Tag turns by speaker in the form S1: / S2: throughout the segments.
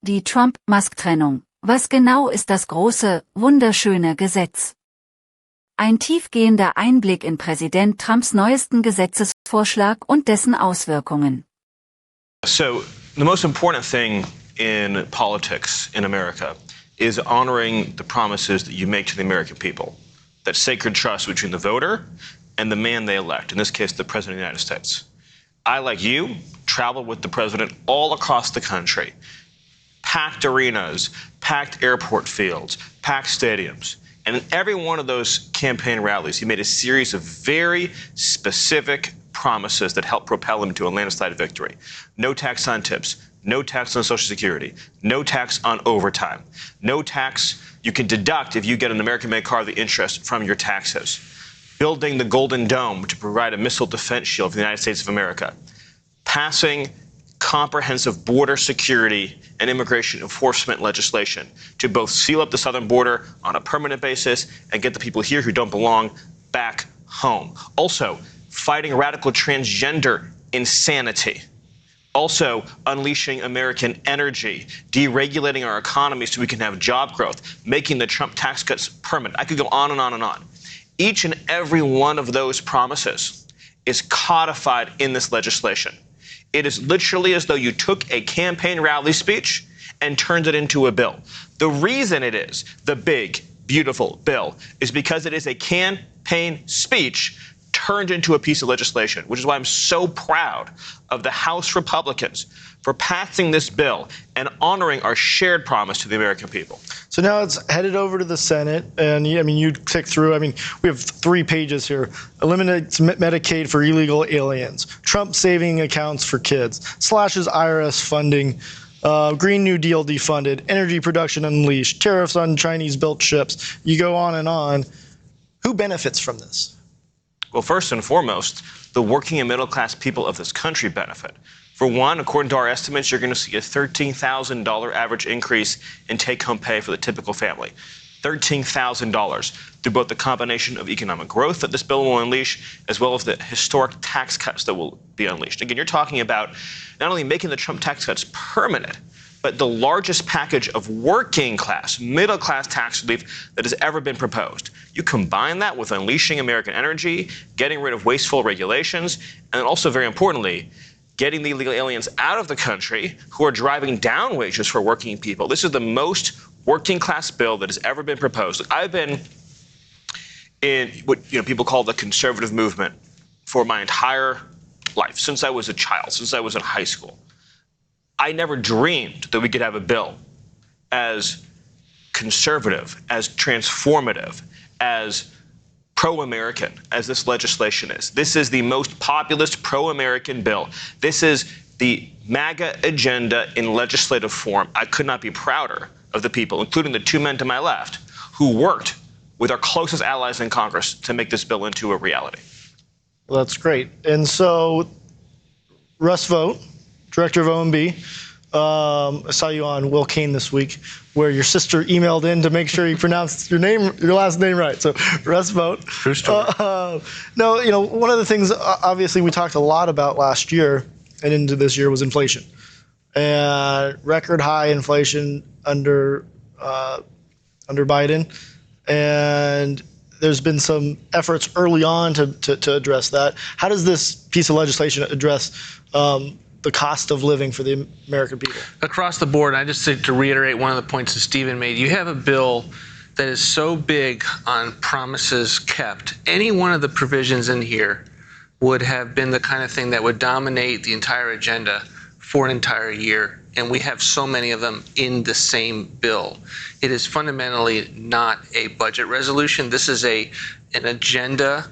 S1: Die Trump-Musk-Trennung. Was genau ist das große, wunderschöne Gesetz? Ein tiefgehender Einblick in Präsident Trumps neuesten Gesetzesvorschlag und dessen Auswirkungen.
S2: So, the most important thing in politics in America is honoring the promises that you make to the American people. That sacred trust between the voter and the man they elect, in this case, the President of the United States. I, like you, traveled with the President all across the country. Packed arenas, packed airport fields, packed stadiums. And in every one of those campaign rallies, he made a series of very specific promises that helped propel him to a landslide victory. No tax on tips, no tax on Social Security, no tax on overtime, no tax you can deduct if you get an American-made car the interest from your taxes. Building the Golden Dome to provide a missile defense shield for the United States of America. Passing comprehensive border security and immigration enforcement legislation to both seal up the southern border on a permanent basis and get the people here who don't belong back home. Also, fighting radical transgender insanity. Also, unleashing American energy, deregulating our economy so we can have job growth, making the Trump tax cuts permanent. I could go on and on and on. Each and every one of those promises is codified in this legislation. It is literally as though you took a campaign rally speech and turned it into a bill. The reason it is the big, beautiful bill is because it is a campaign speech turned into a piece of legislation, which is why I'm so proud of the House Republicans for passing this bill and honoring our shared promise to the American people.
S3: So now it's headed over to the Senate, and you tick through. We have 3 pages here. Eliminates Medicaid for illegal aliens. Trump saving accounts for kids. Slashes IRS funding. Green New Deal defunded. Energy production unleashed. Tariffs on Chinese-built ships. You go on and on. Who benefits from this?
S2: Well, first and foremost, the working and middle-class people of this country benefit. For one, according to our estimates, you're going to see a $13,000 average increase in take-home pay for the typical family. $13,000 through both the combination of economic growth that this bill will unleash, as well as the historic tax cuts that will be unleashed. Again, you're talking about not only making the Trump tax cuts permanent, but the largest package of working class, middle class tax relief that has ever been proposed. You combine that with unleashing American energy, getting rid of wasteful regulations, and also, very importantly, getting the illegal aliens out of the country who are driving down wages for working people. This is the most working class bill that has ever been proposed. I've been in what people call the conservative movement for my entire life, since I was a child, since I was in high school. I never dreamed that we could have a bill as conservative, as transformative, as pro-American as this legislation is. This is the most populist pro-American bill. This is the MAGA agenda in legislative form. I could not be prouder of the people, including the 2 men to my left, who worked with our closest allies in Congress to make this bill into a reality.
S3: Well, that's great. And so, Russ Vogt, Director of OMB, I saw you on Will Kane this week, where your sister emailed in to make sure you pronounced your last name right. So, Russ Vogt.
S4: True story.
S3: One of the things, obviously, we talked a lot about last year and into this year was inflation. And record high inflation under Biden. And there's been some efforts early on to address that. How does this piece of legislation address the cost of living for the American people?
S4: Across the board, I just to reiterate one of the points that Stephen made, you have a bill that is so big on promises kept. Any one of the provisions in here would have been the kind of thing that would dominate the entire agenda for an entire year, and we have so many of them in the same bill. It is fundamentally not a budget resolution. This is an agenda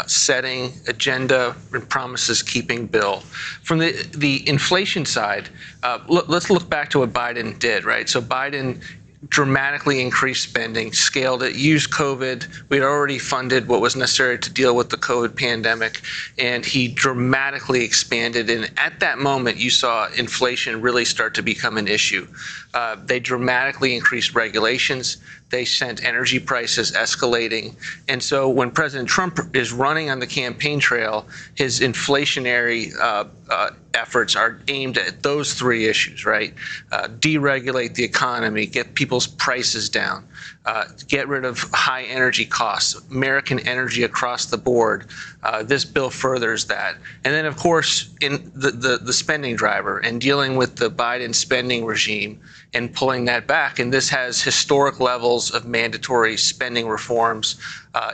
S4: setting, agenda and promises keeping bill. From the inflation side, let's look back to what Biden did, right? So Biden dramatically increased spending, scaled it, used COVID. We'd already funded what was necessary to deal with the COVID pandemic, and he dramatically expanded. And at that moment, you saw inflation really start to become an issue. They dramatically increased regulations. They sent energy prices escalating. And so when President Trump is running on the campaign trail, his inflationary efforts are aimed at those three issues, right? Deregulate the economy, get people's prices down, get rid of high energy costs, American energy across the board. This bill furthers that. And then, of course, in the spending driver and dealing with the Biden spending regime and pulling that back. And this has historic levels of mandatory spending reforms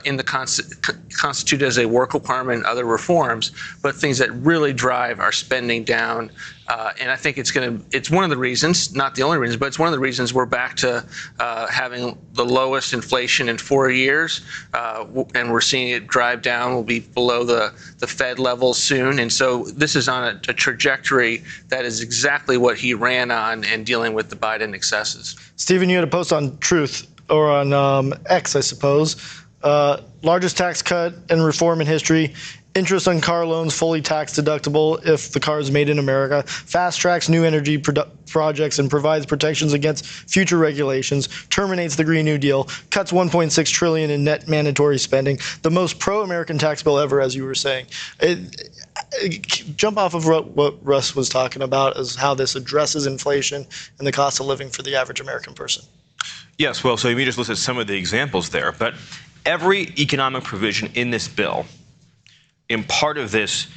S4: in the constituted as a work requirement and other reforms, but things that really drive our spending down. And I think it's one of the reasons, not the only reason, but it's one of the reasons we're back to having the lowest inflation in 4 years, and we're seeing it drive down. We'll be below the Fed levels soon. And so this is on a trajectory that is exactly what he ran on and dealing with the Biden excesses.
S3: Stephen, you had a post on Truth, or on X, I suppose. Largest tax cut and reform in history. Interest on car loans fully tax deductible if the car is made in America. Fast tracks new energy projects and provides protections against future regulations. Terminates the Green New Deal. Cuts $1.6 trillion in net mandatory spending. The most pro-American tax bill ever, as you were saying. Jump off of what Russ was talking about as how this addresses inflation and the cost of living for the average American person.
S2: Yes, well, so you just listed some of the examples there, but every economic provision in this bill, in part of this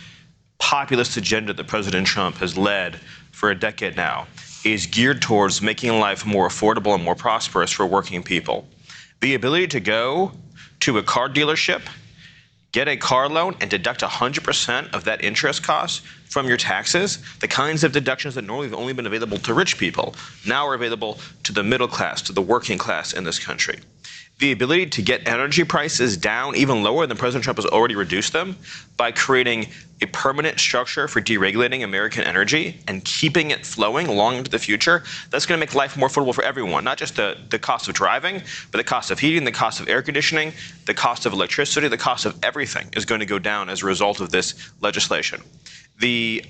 S2: populist agenda that President Trump has led for a decade now, is geared towards making life more affordable and more prosperous for working people. The ability to go to a car dealership, get a car loan, and deduct 100% of that interest cost from your taxes, the kinds of deductions that normally have only been available to rich people, now are available to the middle class, to the working class in this country. The ability to get energy prices down even lower than President Trump has already reduced them by creating a permanent structure for deregulating American energy and keeping it flowing long into the future, that's going to make life more affordable for everyone, not just the cost of driving, but the cost of heating, the cost of air conditioning, the cost of electricity, the cost of everything is going to go down as a result of this legislation. The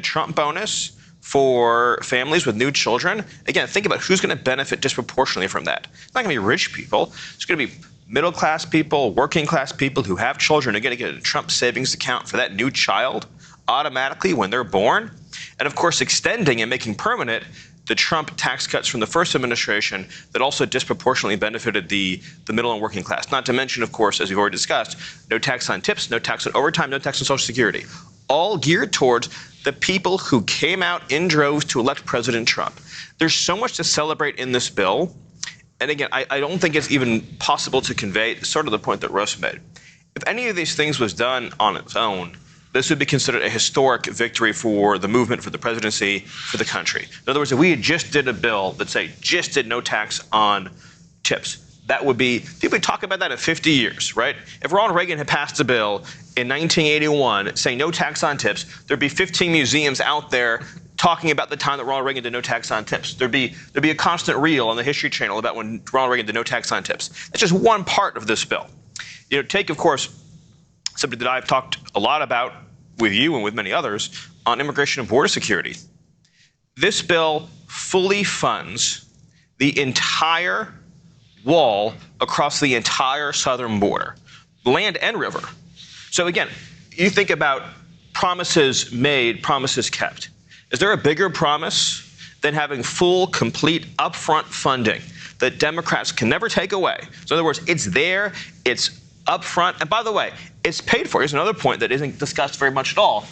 S2: Trump bonus for families with new children, again, think about who's going to benefit disproportionately from that. It's not going to be rich people. It's going to be middle-class people, working-class people who have children are going to get a Trump savings account for that new child automatically when they're born. And, of course, extending and making permanent the Trump tax cuts from the first administration that also disproportionately benefited the middle and working class. Not to mention, of course, as we've already discussed, no tax on tips, no tax on overtime, no tax on Social Security. All geared towards the people who came out in droves to elect President Trump. There's so much to celebrate in this bill. And again, I don't think it's even possible to convey sort of the point that Russ made. If any of these things was done on its own, this would be considered a historic victory for the movement, for the presidency, for the country. In other words, if we had just did a bill that, say, just did no tax on tips, that would be, people would talk about that in 50 years, right? If Ronald Reagan had passed a bill in 1981 saying no tax on tips, there'd be 15 museums out there talking about the time that Ronald Reagan did no tax on tips. There'd be a constant reel on the History Channel about when Ronald Reagan did no tax on tips. That's just one part of this bill. You know, take, of course, something that I've talked a lot about with you and with many others on immigration and border security. This bill fully funds the entire wall across the entire southern border, land and river. So again, you think about promises made, promises kept. Is there a bigger promise than having full, complete, upfront funding that Democrats can never take away? So in other words, it's there, it's upfront, and by the way, it's paid for. Here's another point that isn't discussed very much at all.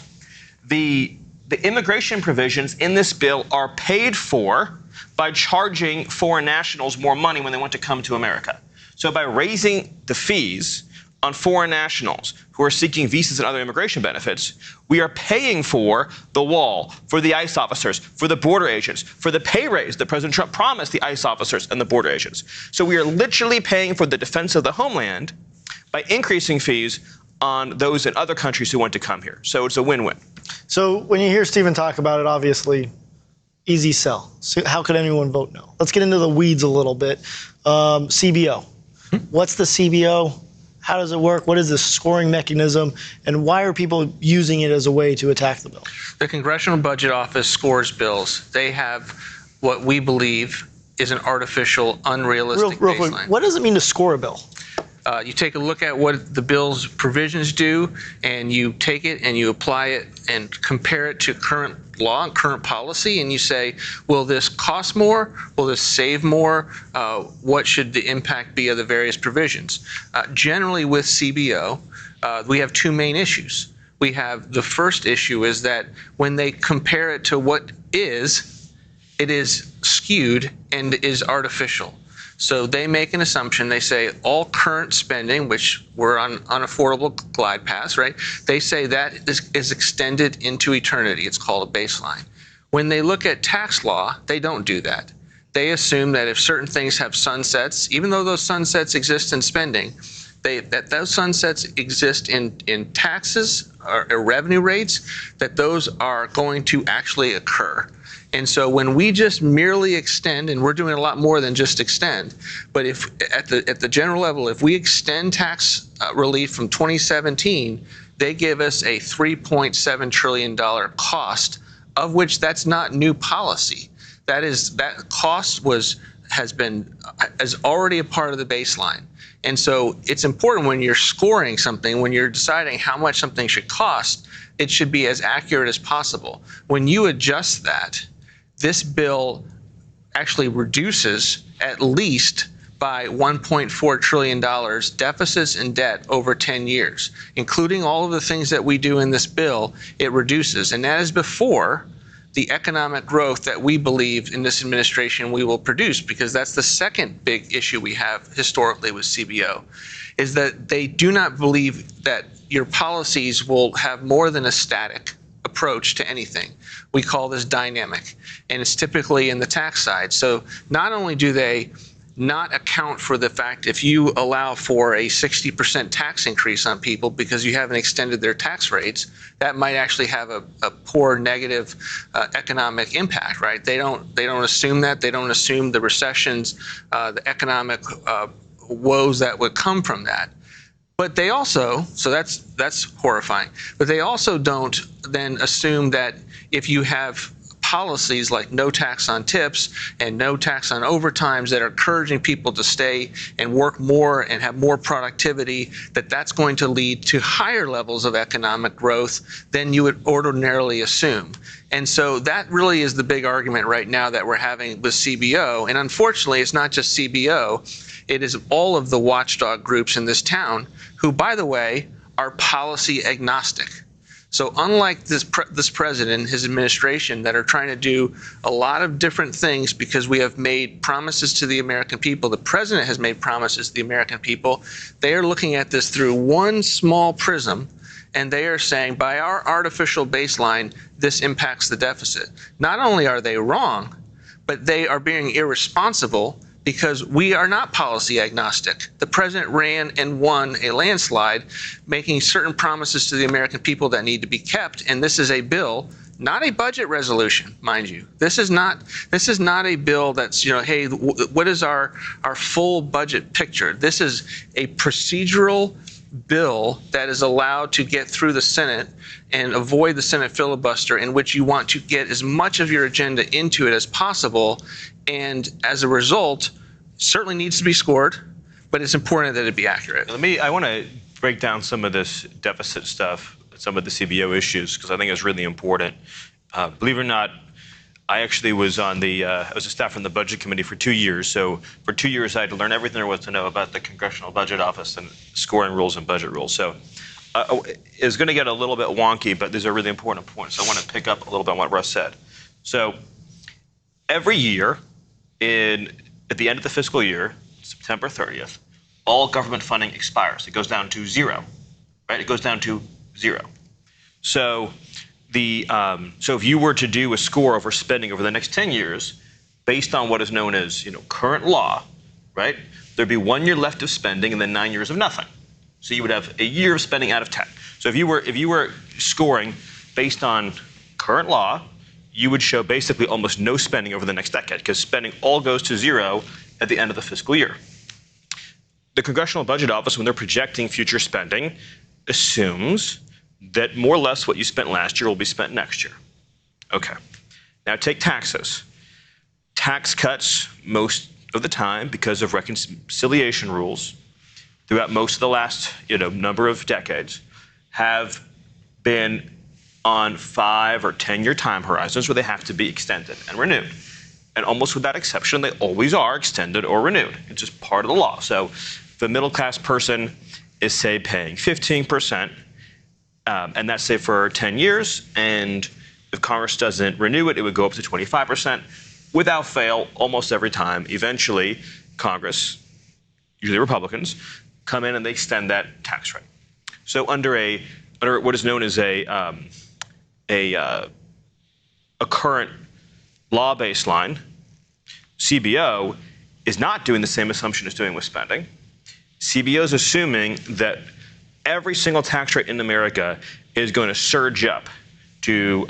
S2: The immigration provisions in this bill are paid for by charging foreign nationals more money when they want to come to America. So by raising the fees on foreign nationals who are seeking visas and other immigration benefits, we are paying for the wall, for the ICE officers, for the border agents, for the pay raise that President Trump promised the ICE officers and the border agents. So we are literally paying for the defense of the homeland by increasing fees on those in other countries who want to come here. So it's a win-win.
S3: So when you hear Stephen talk about it, obviously, easy sell. So how could anyone vote no? Let's get into the weeds a little bit. CBO. What's the CBO? How does it work? What is the scoring mechanism? And why are people using it as a way to attack the bill?
S4: The Congressional Budget Office scores bills. They have what we believe is an artificial, unrealistic
S3: real
S4: baseline.
S3: quick, what does it mean to score a bill?
S4: You take a look at what the bill's provisions do, and you take it and you apply it and compare it to current law and current policy, and you say, will this cost more? Will this save more? What should the impact be of the various provisions? Generally with CBO, we have two main issues. We have the first issue is that when they compare it to what is, it is skewed and is artificial. So they make an assumption. They say all current spending, which we're on unaffordable glide paths, right? They say that is extended into eternity. It's called a baseline. When they look at tax law, they don't do that. They assume that if certain things have sunsets, even though those sunsets exist in spending, that those sunsets exist in taxes or revenue rates, that those are going to actually occur. And so when we just merely extend, and we're doing a lot more than just extend, but if at the general level, if we extend tax relief from 2017, they give us a $3.7 trillion cost, of which that's not new policy. That cost is already a part of the baseline. And so it's important when you're scoring something, when you're deciding how much something should cost, it should be as accurate as possible. When you adjust that, this bill actually reduces at least by $1.4 trillion deficits and debt over 10 years, including all of the things that we do in this bill, it reduces. And that is before the economic growth that we believe in this administration we will produce, because that's the second big issue we have historically with CBO, is that they do not believe that your policies will have more than a static approach to anything. We call this dynamic, and it's typically in the tax side. So not only do they not account for the fact if you allow for a 60% tax increase on people because you haven't extended their tax rates, that might actually have a poor negative economic impact, right? They don't assume that. They don't assume the recessions, the economic woes that would come from that. But they also, so that's horrifying, but they also don't then assume that if you have policies like no tax on tips and no tax on overtimes that are encouraging people to stay and work more and have more productivity, that's going to lead to higher levels of economic growth than you would ordinarily assume. And so that really is the big argument right now that we're having with CBO. And unfortunately, it's not just CBO. It is all of the watchdog groups in this town who, by the way, are policy agnostic. So unlike this president and his administration that are trying to do a lot of different things because we have made promises to the American people, the president has made promises to the American people, they are looking at this through one small prism, and they are saying by our artificial baseline, this impacts the deficit. Not only are they wrong, but they are being irresponsible because we are not policy agnostic. The president ran and won a landslide, making certain promises to the American people that need to be kept. And this is a bill, not a budget resolution, mind you. This is not a bill that's, hey, what is our full budget picture? This is a procedural bill that is allowed to get through the Senate and avoid the Senate filibuster, in which you want to get as much of your agenda into it as possible. And as a result, certainly needs to be scored, but it's important that it be accurate.
S2: I want to break down some of this deficit stuff, some of the CBO issues, because I think it's really important. Believe it or not, I actually was I was a staff on the Budget Committee for 2 years. So for 2 years, I had to learn everything there was to know about the Congressional Budget Office and scoring rules and budget rules. So it's going to get a little bit wonky, but these are really important points. So I want to pick up a little bit on what Russ said. So every year, at the end of the fiscal year, September 30th, all government funding expires. It goes down to zero, right? It goes down to zero. So if you were to do a score over spending over the next 10 years, based on what is known as current law, right? There'd be 1 year left of spending and then 9 years of nothing. So you would have a year of spending out of 10. So if you were scoring based on current law, you would show basically almost no spending over the next decade, because spending all goes to zero at the end of the fiscal year. The Congressional Budget Office, when they're projecting future spending, assumes that more or less what you spent last year will be spent next year. Okay. Now take taxes. Tax cuts most of the time, because of reconciliation rules, throughout most of the last number of decades have been on 5 or 10-year time horizons where they have to be extended and renewed. And almost without exception, they always are extended or renewed. It's just part of the law. So if a middle-class person is, say, paying 15%, and that's, say, for 10 years, and if Congress doesn't renew it, it would go up to 25%. Without fail, almost every time, eventually, Congress, usually Republicans, come in and they extend that tax rate. So under what is known as a current law baseline, CBO is not doing the same assumption it's doing with spending. CBO is assuming that every single tax rate in America is going to surge up to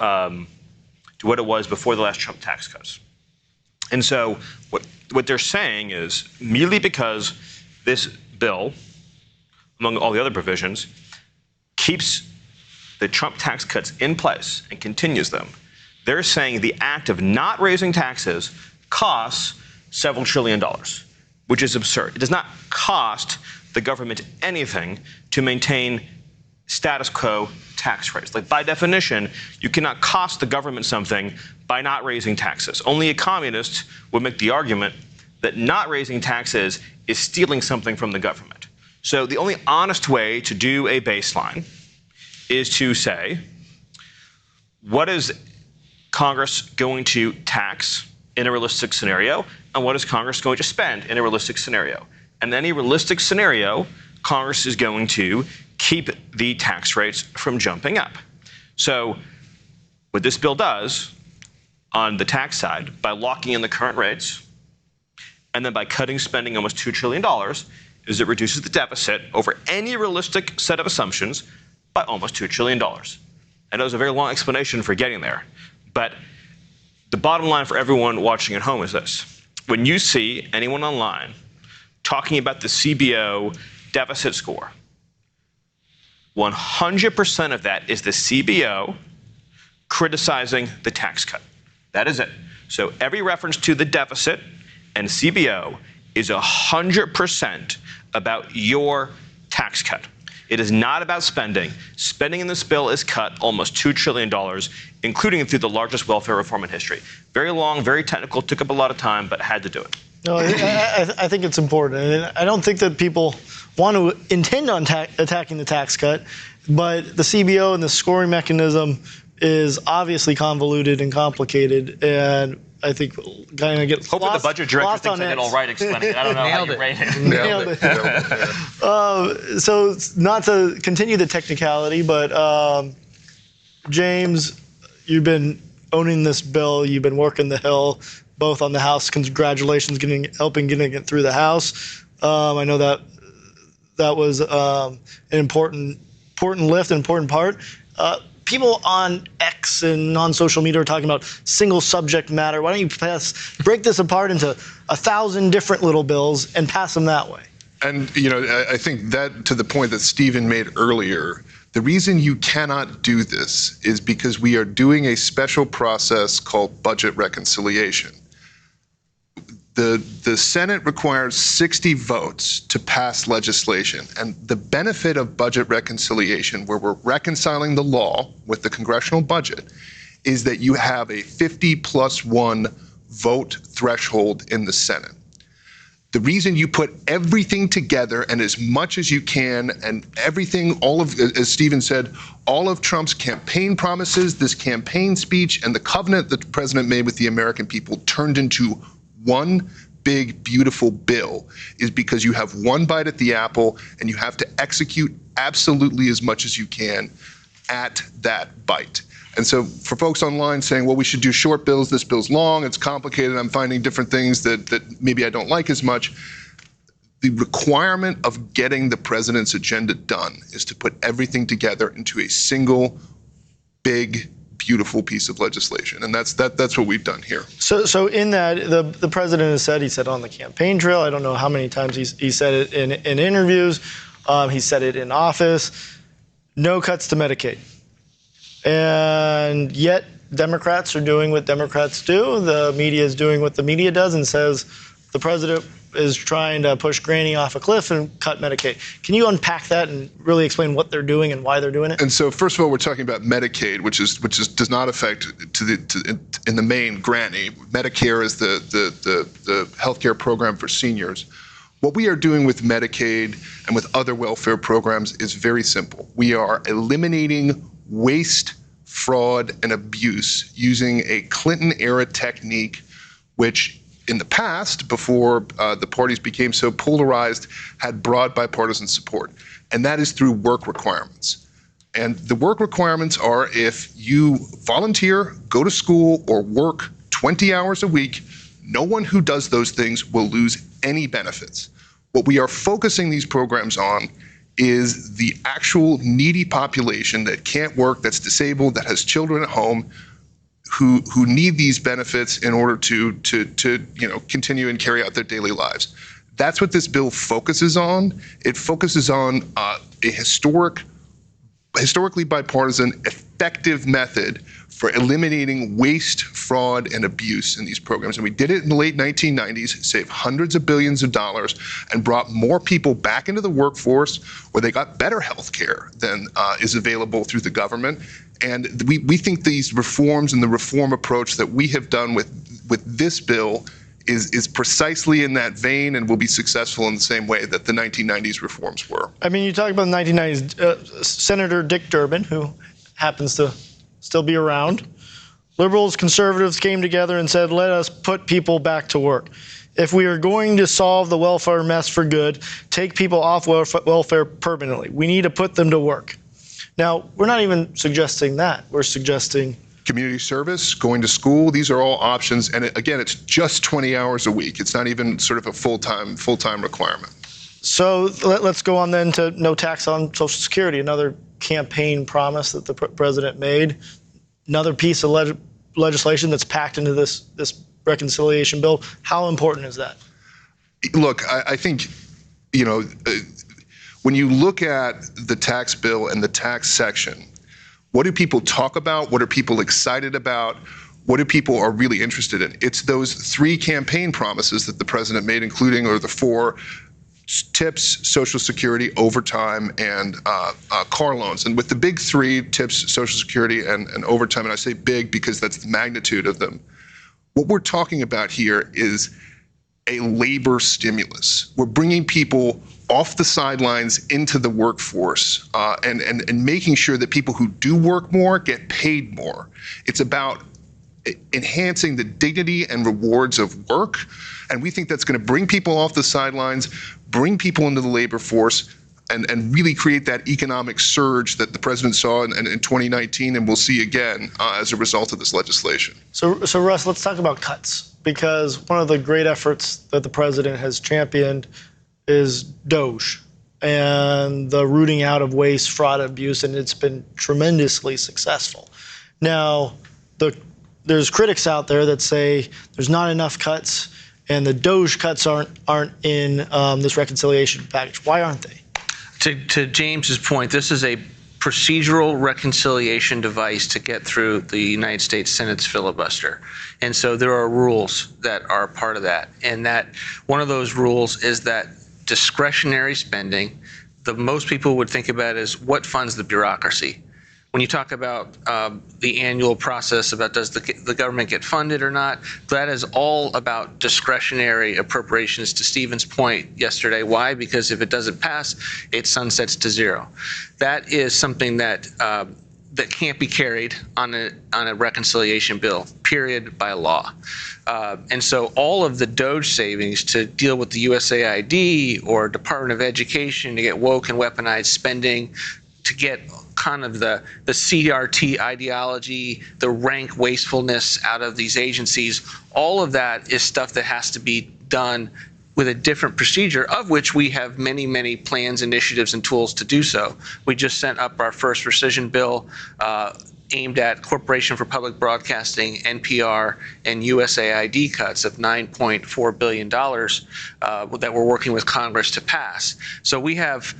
S2: what it was before the last Trump tax cuts. And so what they're saying is, merely because this bill, among all the other provisions, keeps the Trump tax cuts in place and continues them, they're saying the act of not raising taxes costs several $1 trillion, which is absurd. It does not cost the government anything to maintain status quo tax rates. Like, by definition, you cannot cost the government something by not raising taxes. Only a communist would make the argument that not raising taxes is stealing something from the government. So the only honest way to do a baseline is to say, what is Congress going to tax in a realistic scenario, and what is Congress going to spend in a realistic scenario? And any realistic scenario, Congress is going to keep the tax rates from jumping up. So what this bill does on the tax side, by locking in the current rates, and then by cutting spending almost $2 trillion, is it reduces the deficit over any realistic set of assumptions by almost $2 trillion. And it was a very long explanation for getting there. But the bottom line for everyone watching at home is this. When you see anyone online talking about the CBO deficit score, 100% of that is the CBO criticizing the tax cut. That is it. So every reference to the deficit and CBO is 100% about your tax cut. It is not about spending. Spending in this bill is cut almost $2 trillion, including through the largest welfare reform in history. Very long, very technical, took up a lot of time, but had to do it.
S3: No, I think it's important. And I don't think that people want to intend on attacking the tax cut, but the CBO and the scoring mechanism is obviously convoluted and complicated, and I think kind of get
S2: hopefully
S3: lost,
S2: the budget director thinks I did all right explaining it. I don't know how you rate it.
S3: Nailed it. So not to continue the technicality, but James, you've been owning this bill. You've been working the Hill, both on the House. Congratulations, helping getting it through the House. I know that was an important lift, an important part. People on X and on social media are talking about single subject matter. Why don't you break this apart into 1,000 different little bills and pass them that way?
S5: And, I think that, to the point that Stephen made earlier, the reason you cannot do this is because we are doing a special process called budget reconciliation. The Senate requires 60 votes to pass legislation, and the benefit of budget reconciliation, where we're reconciling the law with the congressional budget, is that you have a 50+1 vote threshold in the Senate. The reason you put everything together and as much as you can, and everything, as Stephen said, all of Trump's campaign promises, this campaign speech, and the covenant that the president made with the American people turned into one big, beautiful bill, is because you have one bite at the apple and you have to execute absolutely as much as you can at that bite. And so for folks online saying, well, we should do short bills, this bill's long, it's complicated, I'm finding different things that maybe I don't like as much. The requirement of getting the president's agenda done is to put everything together into a single, big, beautiful piece of legislation, and that's what we've done here.
S3: So in that, the president has said, he said on the campaign trail, I don't know how many times he said it in interviews, he said it in office, no cuts to Medicaid. And yet Democrats are doing what Democrats do. The media is doing what the media does and says the president is trying to push Granny off a cliff and cut Medicaid. Can you unpack that and really explain what they're doing and why they're doing it?
S5: And so, first of all, we're talking about Medicaid, which does not affect in the main Granny. Medicare is the healthcare program for seniors. What we are doing with Medicaid and with other welfare programs is very simple. We are eliminating waste, fraud, and abuse using a Clinton-era technique, which in the past, before the parties became so polarized, had broad bipartisan support. And that is through work requirements. And the work requirements are if you volunteer, go to school, or work 20 hours a week, no one who does those things will lose any benefits. What we are focusing these programs on is the actual needy population that can't work, that's disabled, that has children at home, who need these benefits in order to continue and carry out their daily lives. That's what this bill focuses on. It focuses on a historically bipartisan, effective method for eliminating waste, fraud, and abuse in these programs. And we did it in the late 1990s, saved hundreds of billions of dollars, and brought more people back into the workforce where they got better health care than is available through the government. And we think these reforms and the reform approach that we have done with this bill is precisely in that vein and will be successful in the same way that the 1990s reforms were.
S3: I mean, you talk about the 1990s, Senator Dick Durbin, who happens to still be around, liberals, conservatives came together and said, let us put people back to work. If we are going to solve the welfare mess for good, take people off welfare permanently. We need to put them to work. Now, we're not even suggesting that. We're suggesting
S5: community service, going to school. These are all options. And again, it's just 20 hours a week. It's not even sort of a full-time requirement.
S3: So let's go on then to no tax on Social Security, another campaign promise that the president made, another piece of legislation that's packed into this reconciliation bill. How important is that?
S5: Look, I think, when you look at the tax bill and the tax section, what do people talk about? What are people excited about? What do people are really interested in? It's those three campaign promises that the president made, including, or the four: tips, Social Security, overtime, and car loans. And with the big three, tips, Social Security, and overtime, and I say big because that's the magnitude of them, what we're talking about here is a labor stimulus. We're bringing people off the sidelines into the workforce and making sure that people who do work more get paid more. It's about enhancing the dignity and rewards of work. And we think that's going to bring people off the sidelines, bring people into the labor force, and really create that economic surge that the president saw in 2019 and we'll see again as a result of this legislation.
S3: So Russ, let's talk about cuts, because one of the great efforts that the president has championed is DOGE and the rooting out of waste, fraud, abuse, and it's been tremendously successful. Now, there's critics out there that say there's not enough cuts and the DOGE cuts aren't in this reconciliation package. Why aren't they?
S4: To James's point, this is a procedural reconciliation device to get through the United States Senate's filibuster. And so there are rules that are part of that. And that one of those rules is that discretionary spending, the most people would think about is what funds the bureaucracy. When you talk about the annual process about does the government get funded or not, that is all about discretionary appropriations, to Stephen's point yesterday. Why? Because if it doesn't pass, it sunsets to zero. That is something that that can't be carried on a reconciliation bill, period, by law. And so all of the DOGE savings to deal with the USAID or Department of Education to get woke and weaponized spending, to get kind of the CRT ideology, the rank wastefulness out of these agencies, all of that is stuff that has to be done with a different procedure, of which we have many, many plans, initiatives, and tools to do so. We just sent up our first rescission bill aimed at Corporation for Public Broadcasting, NPR, and USAID cuts of $9.4 billion that we're working with Congress to pass. So we have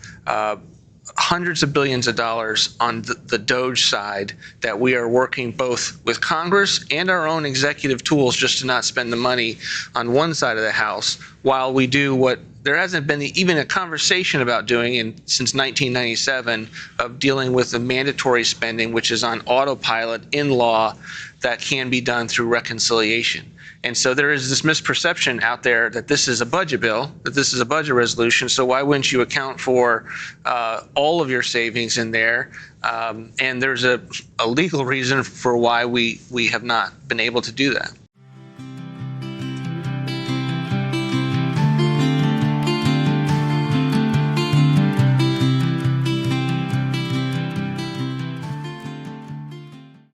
S4: hundreds of billions of dollars on the DOGE side that we are working both with Congress and our own executive tools just to not spend the money on one side of the house while we do what there hasn't been even a conversation about doing since 1997 of dealing with the mandatory spending, which is on autopilot in law that can be done through reconciliation. And so there is this misperception out there that this is a budget bill, that this is a budget resolution. So why wouldn't you account for all of your savings in there? And there's a legal reason for why we have not been able to do that.